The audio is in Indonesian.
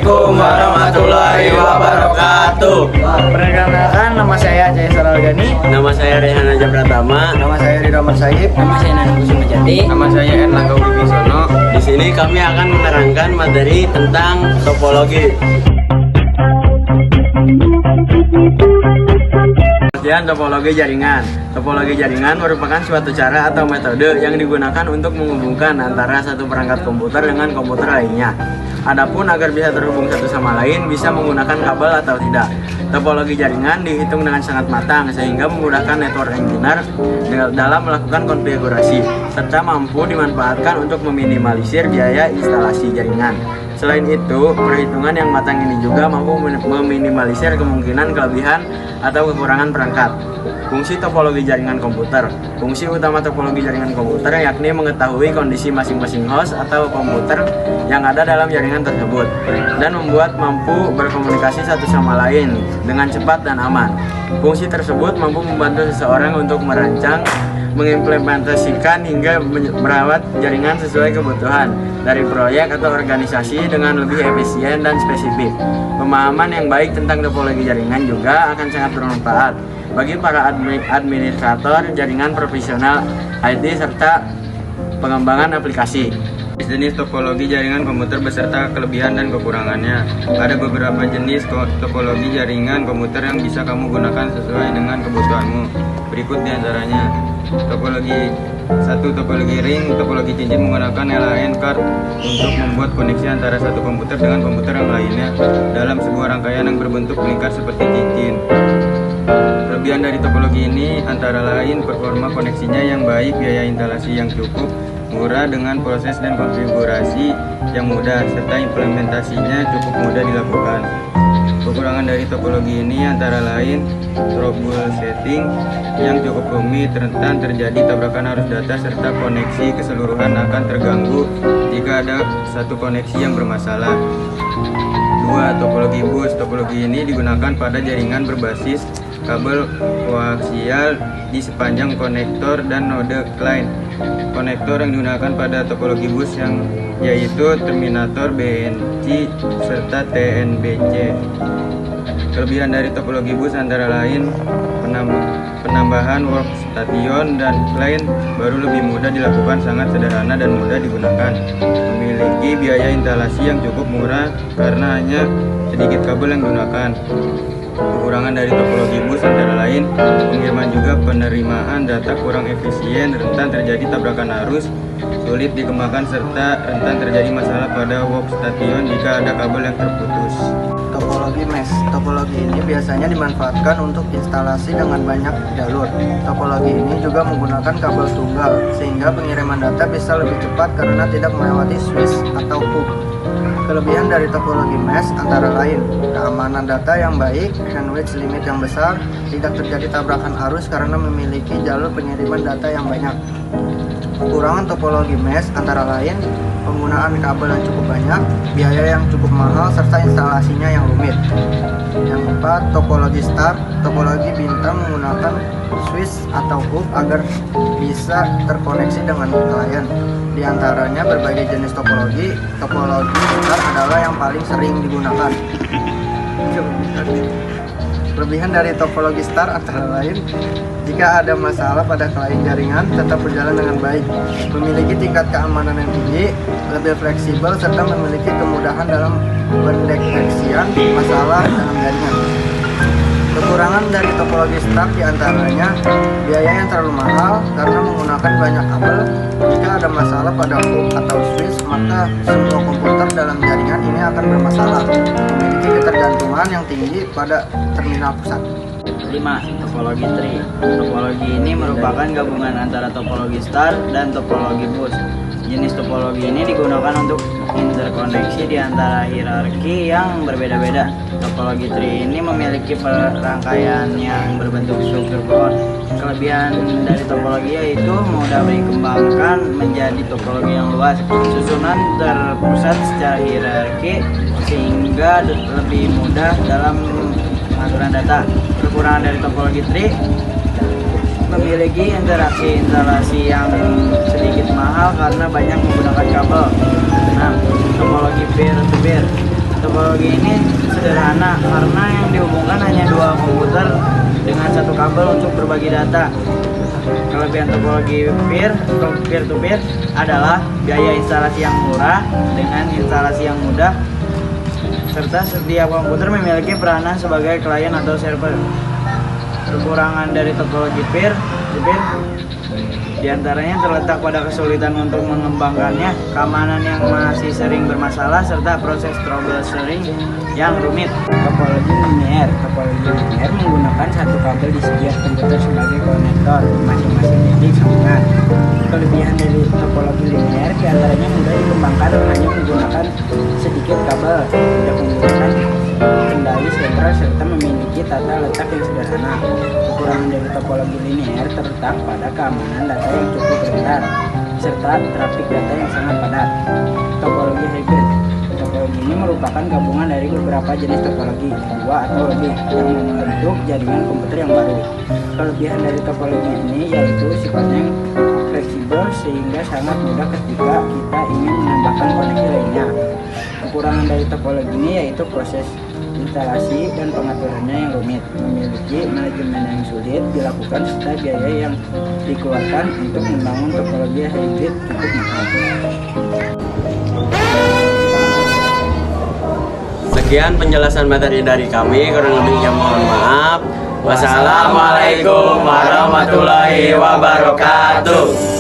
Assalamualaikum warahmatullahi wabarakatuh. Perkenalkan, nama saya Jaya Saralgani. Nama saya Rehan Aja Pratama. Nama saya Ridho Ahmad Saib. Nama saya Nana Kusuma Jati. Nama saya Erlangga Wibisono. Di sini kami akan menerangkan materi tentang topologi. Pengertian topologi jaringan. Topologi jaringan merupakan suatu cara atau metode yang digunakan untuk menghubungkan antara satu perangkat komputer dengan komputer lainnya. Adapun agar bisa terhubung satu sama lain, bisa menggunakan kabel atau tidak. Topologi jaringan dihitung dengan sangat matang sehingga memudahkan network engineer dalam melakukan konfigurasi, serta mampu dimanfaatkan untuk meminimalisir biaya instalasi jaringan. Selain itu, perhitungan yang matang ini juga mampu meminimalisir kemungkinan kelebihan atau kekurangan perangkat. Fungsi topologi jaringan komputer. Fungsi utama topologi jaringan komputer yakni mengetahui kondisi masing-masing host atau komputer yang ada dalam jaringan tersebut dan membuat mampu berkomunikasi satu sama lain dengan cepat dan aman. Fungsi tersebut mampu membantu seseorang untuk merancang, mengimplementasikan hingga merawat jaringan sesuai kebutuhan dari proyek atau organisasi dengan lebih efisien dan spesifik. Pemahaman yang baik tentang topologi jaringan juga akan sangat bermanfaat bagi para administrator jaringan profesional IT serta pengembangan aplikasi. Jenis topologi jaringan komputer beserta kelebihan dan kekurangannya. Ada beberapa jenis topologi jaringan komputer yang bisa kamu gunakan sesuai dengan kebutuhanmu. Berikut diantaranya. Topologi 1. Topologi ring. Topologi cincin menggunakan LAN card untuk membuat koneksi antara satu komputer dengan komputer yang lainnya dalam sebuah rangkaian yang berbentuk melingkar seperti cincin. Kelebihan dari topologi ini antara lain performa koneksinya yang baik, biaya instalasi yang cukup, murah dengan proses dan konfigurasi yang mudah, serta implementasinya cukup mudah dilakukan. Kekurangan dari topologi ini antara lain troubleshooting yang cukup rumit, rentan terjadi tabrakan arus data, serta koneksi keseluruhan akan terganggu jika ada satu koneksi yang bermasalah. 2. Topologi bus. Topologi ini digunakan pada jaringan berbasis kabel koaksial di sepanjang konektor dan node lain. Konektor yang digunakan pada topologi bus yang yaitu terminator BNC serta TNBC. Kelebihan dari topologi bus antara lain penambahan workstation dan lain baru lebih mudah dilakukan, sangat sederhana dan mudah digunakan. Memiliki biaya instalasi yang cukup murah karena hanya sedikit kabel yang digunakan. Kekurangan dari topologi bus antara lain pengiriman juga penerimaan data kurang efisien, rentan terjadi tabrakan arus, sulit dikembangkan, serta rentan terjadi masalah pada workstation jika ada kabel yang terputus. Topologi mesh. Topologi ini biasanya dimanfaatkan untuk instalasi dengan banyak jalur. Topologi ini juga menggunakan kabel tunggal sehingga pengiriman data bisa lebih cepat karena tidak melewati switch atau hub. Kelebihan dari topologi mesh antara lain keamanan data yang baik, bandwidth limit yang besar, tidak terjadi tabrakan arus karena memiliki jalur pengiriman data yang banyak. Kekurangan topologi mesh antara lain penggunaan kabel yang cukup banyak, biaya yang cukup mahal, serta instalasinya yang rumit. Yang 4. Topologi star. Topologi bintang menggunakan switch atau hub agar bisa terkoneksi dengan klien. Di antaranya berbagai jenis topologi. Topologi star adalah yang paling sering digunakan. Kelebihan dari topologi star antara lain jika ada masalah pada klien jaringan tetap berjalan dengan baik, memiliki tingkat keamanan yang tinggi, lebih fleksibel, serta memiliki kemudahan dalam pendeteksian masalah dalam jaringan. Kekurangan dari topologi star diantaranya biaya yang terlalu mahal karena menggunakan banyak kabel. Jika ada masalah pada hub atau switch, maka semua komputer dalam jaringan ini akan bermasalah, memiliki ketergantungan yang tinggi pada terminal pusat. 5. Topologi tree. Topologi ini merupakan gabungan antara topologi star dan topologi bus. Jenis topologi ini digunakan untuk interkoneksi di antara hierarki yang berbeda-beda. Topologi tree ini memiliki perangkaian yang berbentuk struktur pohon. Kelebihan dari topologi yaitu mudah dikembangkan menjadi topologi yang luas, susunan terpusat secara hierarki sehingga lebih mudah dalam pengaturan data. Kekurangan dari topologi tree memiliki interaksi instalasi yang sedikit mahal karena banyak menggunakan kabel. 6. Topologi peer-to-peer. Topologi ini sederhana karena yang dihubungkan hanya dua komputer dengan satu kabel untuk berbagi data. Kelebihan topologi peer-to-peer adalah biaya instalasi yang murah dengan instalasi yang mudah, serta setiap komputer memiliki peranan sebagai klien atau server. Kekurangan dari topologi peer-to-peer diantaranya terletak pada kesulitan untuk mengembangkannya, keamanan yang masih sering bermasalah, serta proses troubleshooting yang rumit. Topologi linear menggunakan satu kabel di setiap komputer sebagai konektor di masing-masing titik sambungan. Kelebihan dari topologi linear diantaranya mudah dikembangkan hanya menggunakan sedikit kabel, tidak menggunakan kendali sentral, serta memiliki tata letak yang sederhana. Kekurangan dari topologi linear terletak pada keamanan data yang cukup rendah, serta trafik data yang sangat padat. Topologi hybrid ini merupakan gabungan dari beberapa jenis topologi, dua atau lebih, yang membentuk jaringan komputer yang baru. Kelebihan dari topologi ini yaitu sifatnya yang fleksibel sehingga sangat mudah ketika kita ingin menambahkan koneksi lainnya. Kekurangan dari topologi ini yaitu proses instalasi dan pengaturannya yang rumit, memiliki manajemen yang sulit dilakukan, serta biaya yang dikeluarkan untuk membangun topologi hybrid cukup mahal. Sekian penjelasan materi dari kami, kurang lebihnya mohon maaf. Wassalamualaikum warahmatullahi wabarakatuh.